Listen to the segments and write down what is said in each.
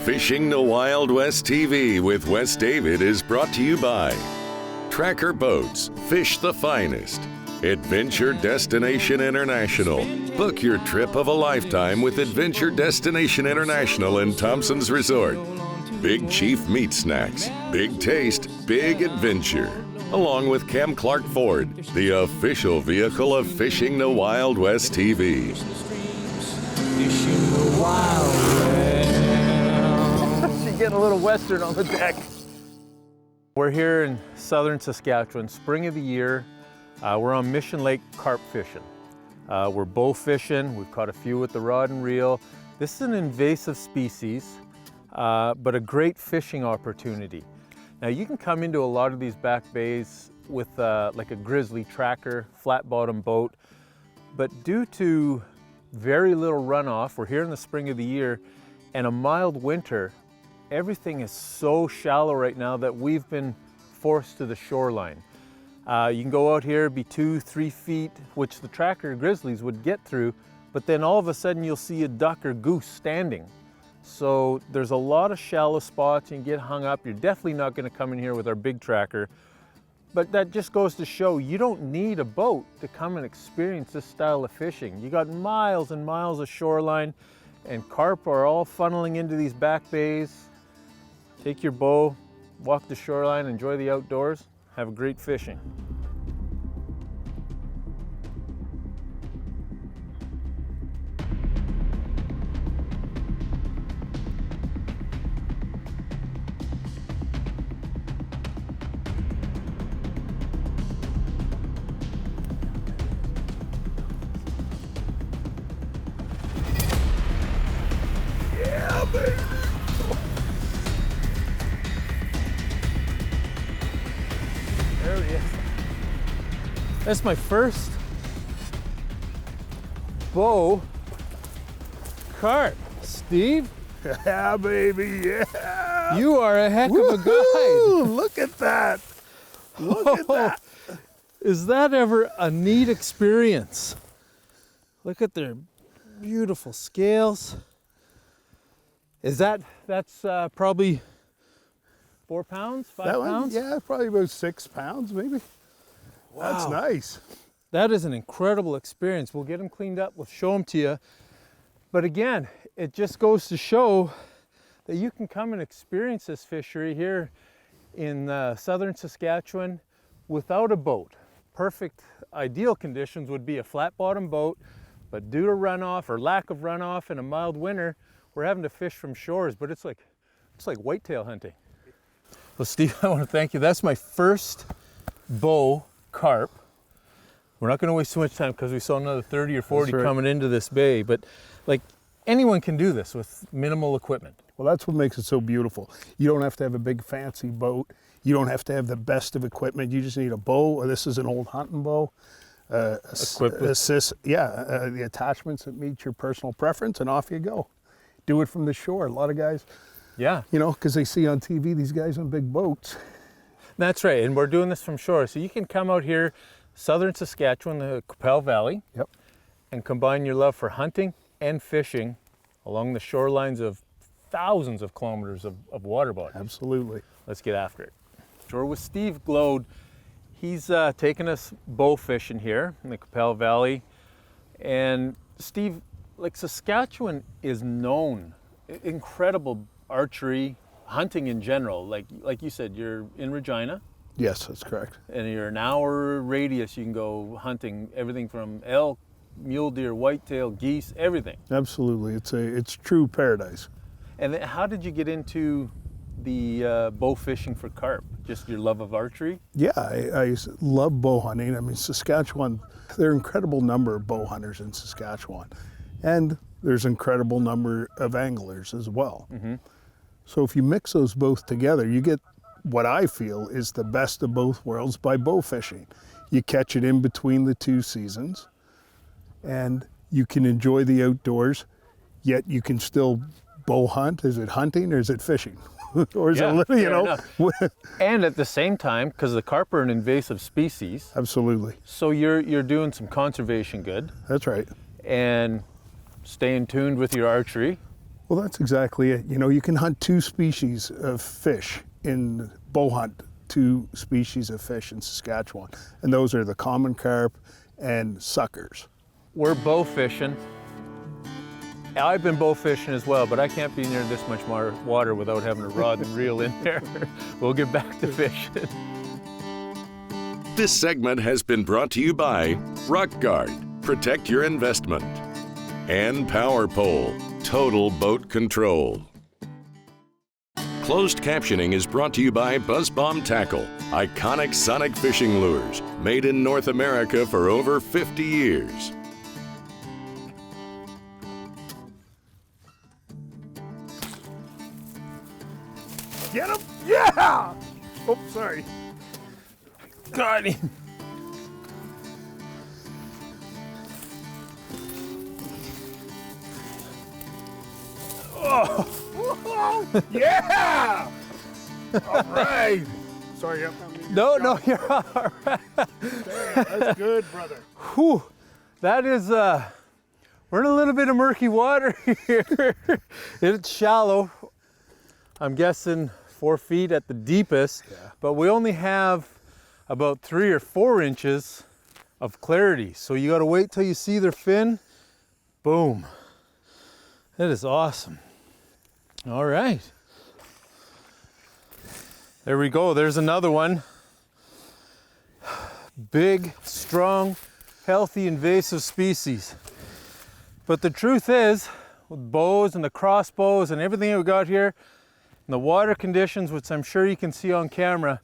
Fishing the Wild West TV with Wes David is brought to you by Tracker Boats, fish the finest. Adventure Destination International. Book your trip of a lifetime with Adventure Destination International in Thompson's Resort. Big Chief Meat Snacks. Big taste, big adventure. Along with Cam Clark Ford, the official vehicle of Fishing the Wild West TV. Fishing the Wild West. She's getting a little western on the deck. We're here in southern Saskatchewan, spring of the year. We're on Mission Lake carp fishing. We're bow fishing. We've caught a few with the rod and reel. This is an invasive species, but a great fishing opportunity. Now you can come into a lot of these back bays with like a grizzly tracker, flat bottom boat, but due to very little runoff, we're here in the spring of the year, and a mild winter, everything is so shallow right now that we've been forced to the shoreline. You can go out here, be 2-3 feet, which the tracker grizzlies would get through, but then all of a sudden you'll see a duck or goose standing. So there's a lot of shallow spots, you can get hung up. You're definitely not going to come in here with our big tracker. But that just goes to show you don't need a boat to come and experience this style of fishing. You got miles and miles of shoreline, and carp are all funneling into these back bays. Take your bow, walk the shoreline, enjoy the outdoors, have a great fishing. Yeah, baby. There he is. That's my first bow carp. Steve? Yeah, baby, yeah. You are a heck of a guide. Woo, look at that. Look at that. Is that ever a neat experience? Look at their beautiful scales. That's probably 4 pounds, 5 That pounds? one, yeah, probably about 6 pounds, maybe. Wow. That's nice. That is an incredible experience. We'll get them cleaned up, we'll show them to you. But again, it just goes to show that you can come and experience this fishery here in southern Saskatchewan without a boat. Perfect, ideal conditions would be a flat bottom boat, but due to runoff or lack of runoff in a mild winter, we're having to fish from shores, but it's like whitetail hunting. Well, Steve, I want to thank you. That's my first bow carp. We're not going to waste too much time because we saw another 30 or 40 right. coming into this bay, but like anyone can do this with minimal equipment. Well, that's what makes it so beautiful. You don't have to have a big fancy boat. You don't have to have the best of equipment. You just need a bow. This is an old hunting bow. The attachments that meet your personal preference, and off you go. Do it from the shore. A lot of guys, Yeah. you know, because they see on TV these guys on big boats. That's right, and we're doing this from shore. So you can come out here, southern Saskatchewan, the Qu'Appelle Valley, Yep. and combine your love for hunting and fishing along the shorelines of thousands of kilometers of water bodies. Absolutely. Let's get after it. We're with Steve Glode. He's taking us bow fishing here in the Qu'Appelle Valley. And Steve, like Saskatchewan is known, incredible archery, hunting in general. Like you said, you're in Regina. Yes, that's correct. And you're an hour radius, you can go hunting everything from elk, mule deer, whitetail, geese, everything. Absolutely. It's true paradise. And then how did you get into the bow fishing for carp? Just your love of archery? Yeah, I love bow hunting. I mean, Saskatchewan, there are an incredible number of bow hunters in Saskatchewan. And there's an incredible number of anglers as well. Mm-hmm. So if you mix those both together, you get what I feel is the best of both worlds by bow fishing. You catch it in between the two seasons, and you can enjoy the outdoors, yet you can still bow hunt. Is it hunting or is it fishing? Or is it, you know? And at the same time, because the carp are an invasive species. Absolutely. So you're doing some conservation good. That's right. And staying tuned with your archery. Well, that's exactly it. You know, you can hunt two species of fish in bow hunt, two species of fish in Saskatchewan, and those are the common carp and suckers. We're bow fishing. I've been bow fishing as well, but I can't be near this much water without having a rod and reel in there. We'll get back to fishing. This segment has been brought to you by Rock Guard, protect your investment, and Power Pole, total boat control. Closed captioning is brought to you by Buzz Bomb Tackle, iconic sonic fishing lures, made in North America for over 50 years. Get him! Yeah! Oh, sorry. Got him. Oh! Yeah! All right. Sorry, No, you're all right. That's good, brother. Whew. That is, we're in a little bit of murky water here. It's shallow. I'm guessing 4 feet at the deepest, but we only have about 3 or 4 inches of clarity. So you gotta wait till you see their fin. Boom. That is awesome. All right. There we go, there's another one. Big, strong, healthy, invasive species. But the truth is, with bows and the crossbows and everything we got here, and the water conditions, which I'm sure you can see on camera,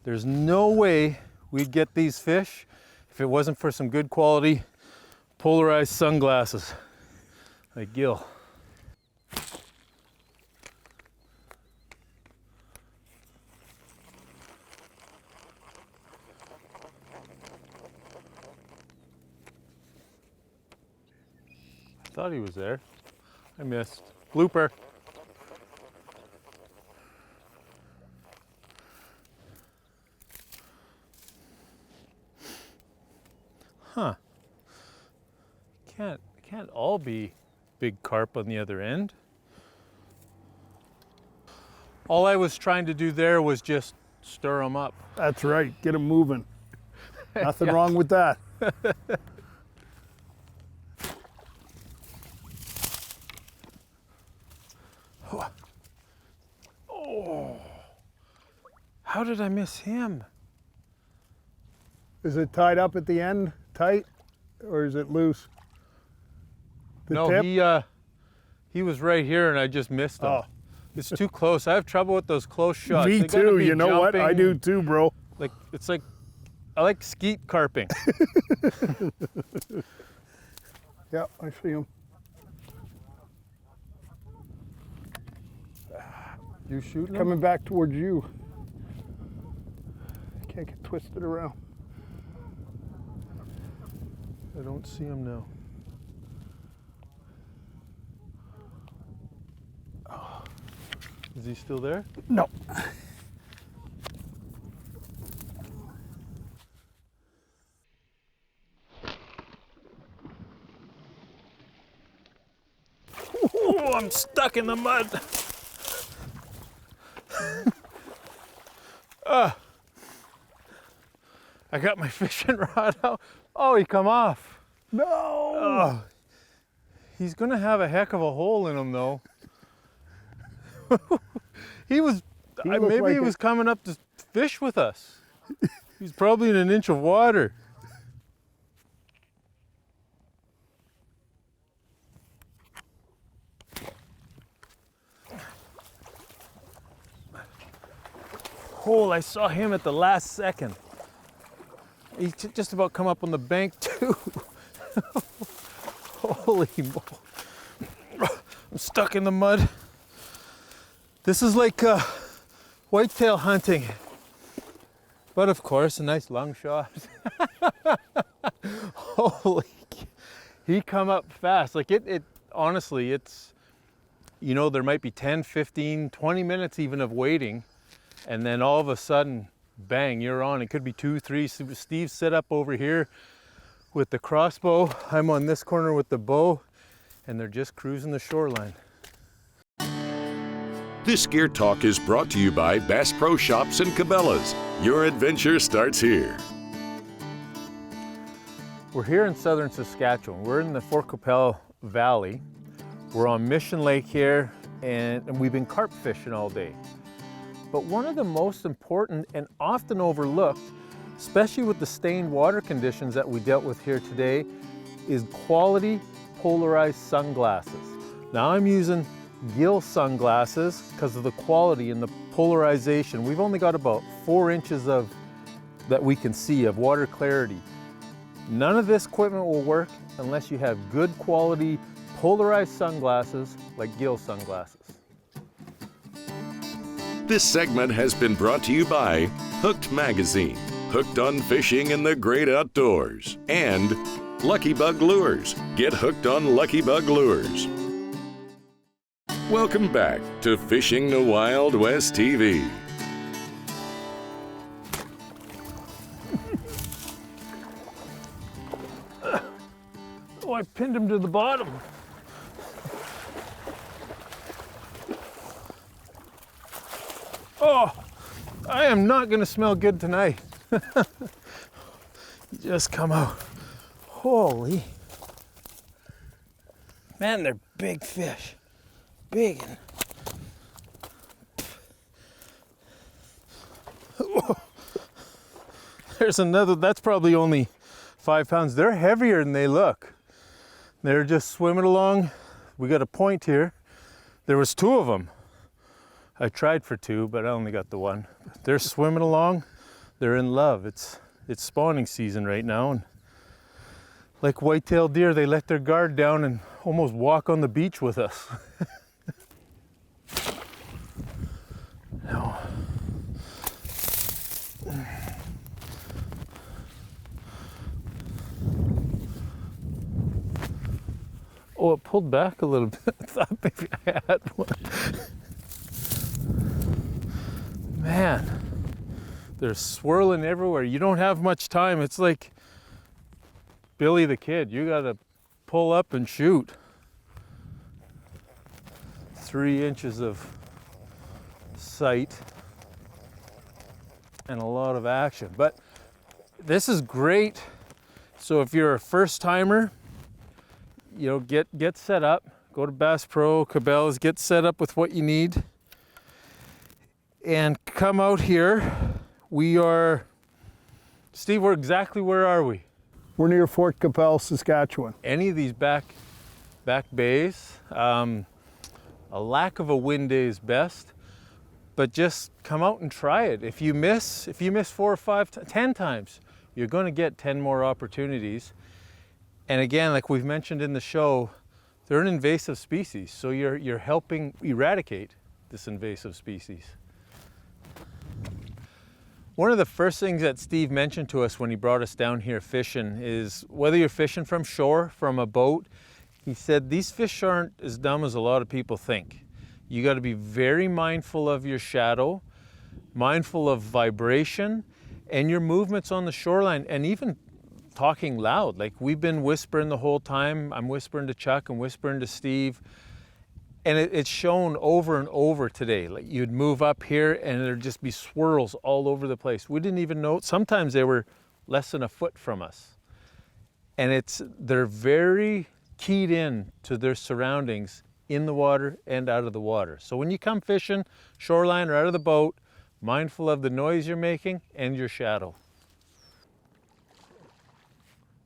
there's no way we'd get these fish if it wasn't for some good quality polarized sunglasses like Gil. I thought he was there. I missed. Blooper. Huh. Can't all be big carp on the other end. All I was trying to do there was just stir them up. That's right. Get them moving. Nothing wrong with that. Oh, how did I miss him? Is it tied up at the end, tight, or is it loose? No, tip? he was right here and I just missed him. Oh. It's too close. I have trouble with those close shots. Me They gotta too. be You know what? I jumping. do too, bro. Like it's like I like skeet carping. Yeah, I see him. You shooting him? Coming back towards you. Can't get twisted around. I don't see him now. Oh. Is he still there? No. Oh, I'm stuck in the mud. I got my fishing rod out. Oh, he come off. No. Oh, he's gonna have a heck of a hole in him though. He was, maybe like he was coming up to fish with us. He's probably in an inch of water. Oh, I saw him at the last second. He just about come up on the bank too. Holy moly. I'm stuck in the mud. This is like whitetail hunting. But of course, a nice long shot. Holy, he come up fast. Like it honestly, it's, you know, there might be 10, 15, 20 minutes even of waiting. And then all of a sudden, bang, you're on. It could be 2, 3. Steve's set up over here with the crossbow. I'm on this corner with the bow, and they're just cruising the shoreline. This Gear Talk is brought to you by Bass Pro Shops and Cabela's. Your adventure starts here. We're here in southern Saskatchewan. We're in the Fort Qu'Appelle Valley. We're on Mission Lake here, and we've been carp fishing all day. But one of the most important and often overlooked, especially with the stained water conditions that we dealt with here today, is quality polarized sunglasses. Now I'm using gill sunglasses because of the quality and the polarization. We've only got about 4 inches that we can see of water clarity. None of this equipment will work unless you have good quality polarized sunglasses like gill sunglasses. This segment has been brought to you by Hooked Magazine, hooked on fishing in the great outdoors, and Lucky Bug Lures. Get hooked on Lucky Bug Lures. Welcome back to Fishing the Wild West TV. Oh, I pinned him to the bottom. Oh, I am not gonna smell good tonight. Just come out. Holy. Man, they're big fish. Big. There's another, that's probably only 5 pounds. They're heavier than they look. They're just swimming along. We got a point here. There was 2 of them. I tried for 2, but I only got the 1. They're swimming along. They're in love. It's spawning season right now. And like white-tailed deer, they let their guard down and almost walk on the beach with us. No. Oh, it pulled back a little bit. I thought maybe I had one. Man, they're swirling everywhere. You don't have much time. It's like Billy the Kid. You gotta pull up and shoot. 3 inches of sight and a lot of action. But this is great. So if you're a first timer, you know, get set up. Go to Bass Pro, Cabela's, get set up with what you need. And come out here. We are, Steve, where are we? We're near Fort Qu'Appelle, Saskatchewan. Any of these back bays, a lack of a wind day is best, but just come out and try it. If you miss 4 or 5, 10 times, you're going to get 10 more opportunities. And again, like we've mentioned in the show, they're an invasive species, so you're helping eradicate this invasive species. One of the first things that Steve mentioned to us when he brought us down here fishing is whether you're fishing from shore, from a boat, he said these fish aren't as dumb as a lot of people think. You got to be very mindful of your shadow, mindful of vibration, and your movements on the shoreline, and even talking loud. Like we've been whispering the whole time. I'm whispering to Chuck, I'm whispering to Steve. And it's shown over and over today. Like you'd move up here and there'd just be swirls all over the place. We didn't even know, sometimes they were less than a foot from us. And they're very keyed in to their surroundings in the water and out of the water. So when you come fishing, shoreline or out of the boat, mindful of the noise you're making and your shadow.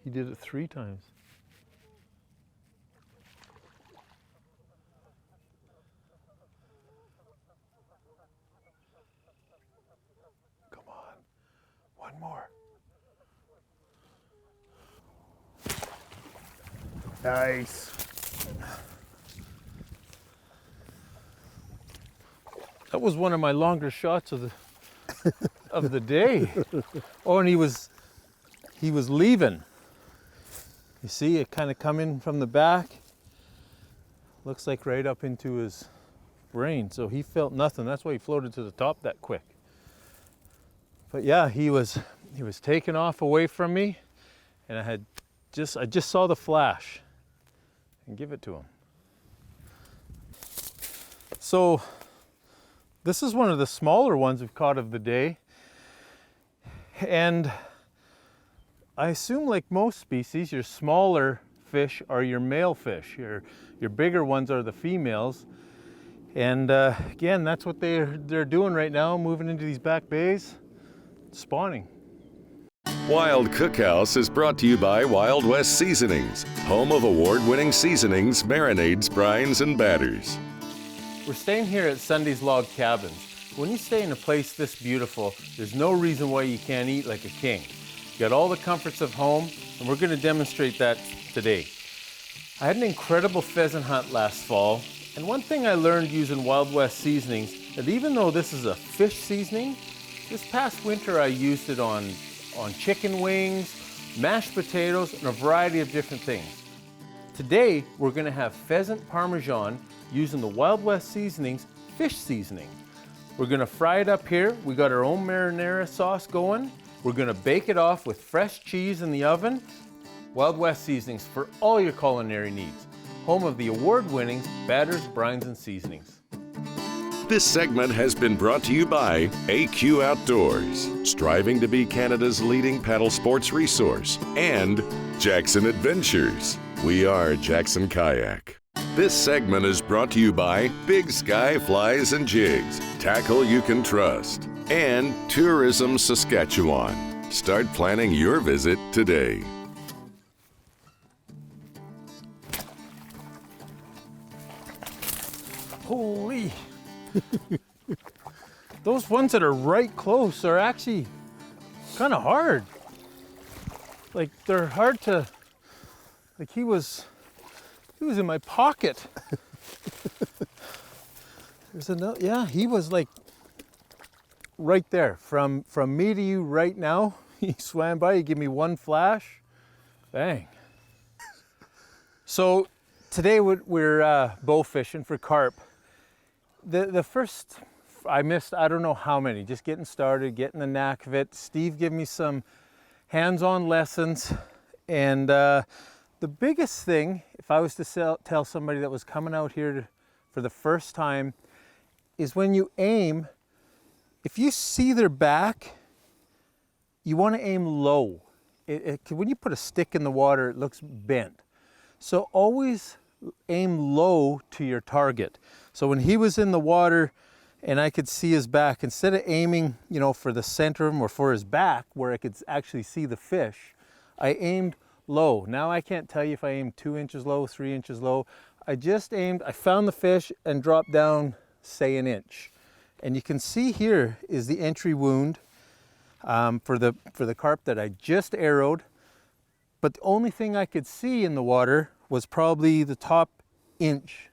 He did it 3 times. Come on, 1 more. Nice. That was one of my longer shots of the day. Oh, and he was leaving. You see it kind of coming from the back. Looks like right up into his brain. So he felt nothing. That's why he floated to the top that quick. But yeah, he was taking off away from me, and I just saw the flash and give it to him. So This is one of the smaller ones we've caught of the day. And I assume, like most species, your smaller fish are your male fish. Your bigger ones are the females. And again, that's what they're doing right now, moving into these back bays, spawning. Wild Cookhouse is brought to you by Wild West Seasonings, home of award-winning seasonings, marinades, brines, and batters. We're staying here at Sunday's Log Cabins. When you stay in a place this beautiful, there's no reason why you can't eat like a king. You got all the comforts of home, and we're going to demonstrate that today. I had an incredible pheasant hunt last fall, and one thing I learned using Wild West seasonings, that even though this is a fish seasoning, this past winter I used it on chicken wings, mashed potatoes, and a variety of different things. Today, we're going to have pheasant parmesan using the Wild West seasonings fish seasoning. We're going to fry it up here. We got our own marinara sauce going. We're going to bake it off with fresh cheese in the oven. Wild West Seasonings for all your culinary needs. Home of the award-winning batters, brines, and seasonings. This segment has been brought to you by AQ Outdoors, striving to be Canada's leading paddle sports resource, and Jackson Adventures. We are Jackson Kayak. This segment is brought to you by Big Sky Flies and Jigs, tackle you can trust, and Tourism Saskatchewan. Start planning your visit today. Holy! Those ones that are right close are actually kind of hard. Like, they're hard to, like he was in my pocket. There's another, yeah, he was like right there. From me to you right now, he swam by, he gave me one flash, bang. So today we're bow fishing for carp. The first, I missed, I don't know how many, just getting started, getting the knack of it. Steve gave me some hands-on lessons, and the biggest thing, if I was to tell somebody that was coming out here for the first time, is when you aim, if you see their back, you want to aim low. When you put a stick in the water, it looks bent. So always aim low to your target. So when he was in the water and I could see his back, instead of aiming, you know, for the center of him or for his back where I could actually see the fish, I aimed low. Now I can't tell you if I aimed 2 inches low, 3 inches low. I just aimed, I found the fish and dropped down, say, an inch. And you can see here is the entry wound for the carp that I just arrowed. But the only thing I could see in the water was probably the top inch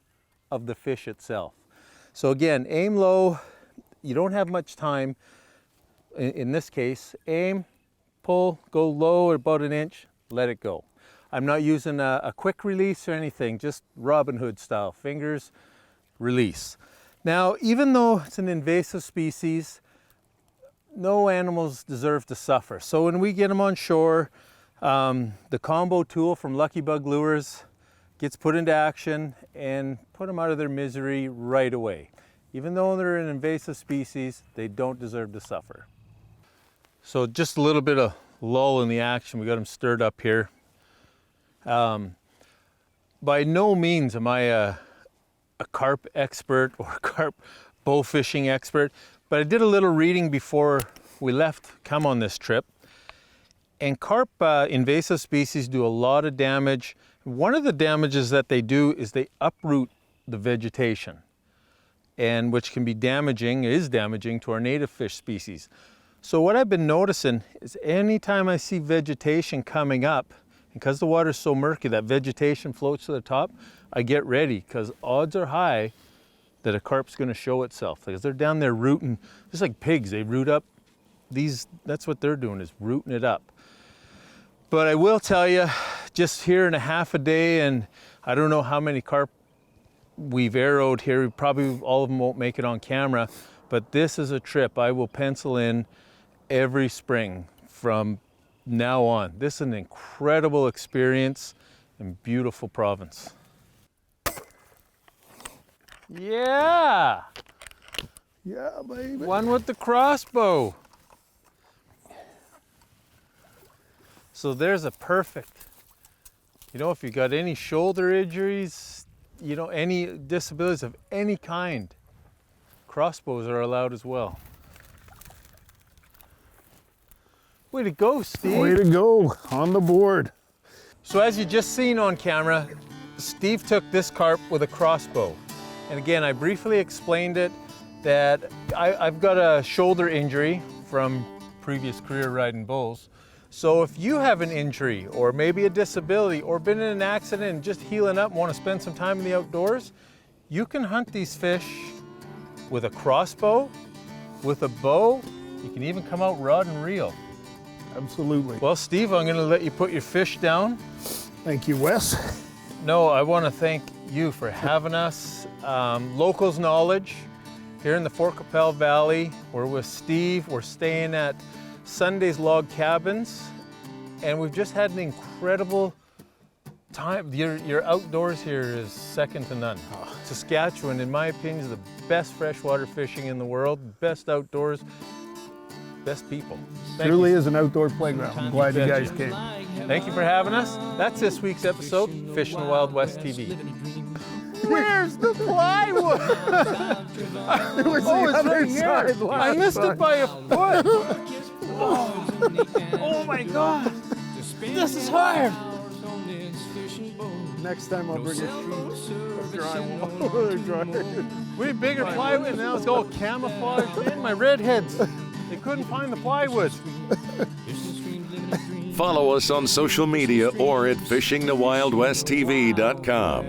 of the fish itself. So again, aim low. You don't have much time. In this case, aim, pull, go low at about an inch, let it go. I'm not using a quick release or anything, just Robin Hood style, fingers, release. Now, even though it's an invasive species, no animals deserve to suffer. So when we get them on shore, the combo tool from Lucky Bug Lures gets put into action and put them out of their misery right away. Even though they're an invasive species, they don't deserve to suffer. So just a little bit of lull in the action. We got them stirred up here. By no means am I a carp expert or a carp bow fishing expert, but I did a little reading before we come on this trip. And carp invasive species do a lot of damage. One of the damages that they do is they uproot the vegetation, and which can be damaging, is damaging to our native fish species. So what I've been noticing is anytime I see vegetation coming up, because the water is so murky, that vegetation floats to the top, I get ready, because odds are high that a carp's going to show itself, because they're down there rooting, just like pigs, they root up these, that's what they're doing, is rooting it up. But I will tell you, just here in a half a day, and I don't know how many carp we've arrowed here, probably all of them won't make it on camera, but this is a trip I will pencil in every spring from now on. This is an incredible experience and beautiful province. Yeah! Yeah, baby. One with the crossbow. So there's a perfect, you know, if you got any shoulder injuries, you know, any disabilities of any kind, crossbows are allowed as well. Way to go, Steve. Way to go, on the board. So as you just seen on camera, Steve took this carp with a crossbow. And again, I briefly explained it that I've got a shoulder injury from previous career riding bulls. So if you have an injury or maybe a disability or been in an accident and just healing up and want to spend some time in the outdoors, you can hunt these fish with a crossbow, with a bow. You can even come out rod and reel. Absolutely. Well, Steve, I'm going to let you put your fish down. Thank you, Wes. No, I want to thank you for having us. Locals Knowledge here in the Fort Qu'Appelle Valley. We're with Steve. We're staying at Sunday's Log Cabins, and we've just had an incredible time. Your outdoors here is second to none. Saskatchewan, in my opinion, is the best freshwater fishing in the world, best outdoors, best people. Truly is an outdoor playground. I'm glad you guys came. Thank you for having us. That's this week's episode, Fishing the Wild West TV. Where's the plywood? It was the other side. I missed it by a foot. Oh my God. This is hard. Next time I'll bring a drywall. We had bigger plywood, now it's all camouflaged in. My redheads, they couldn't find the plywood. Follow us on social media or at fishingthewildwesttv.com.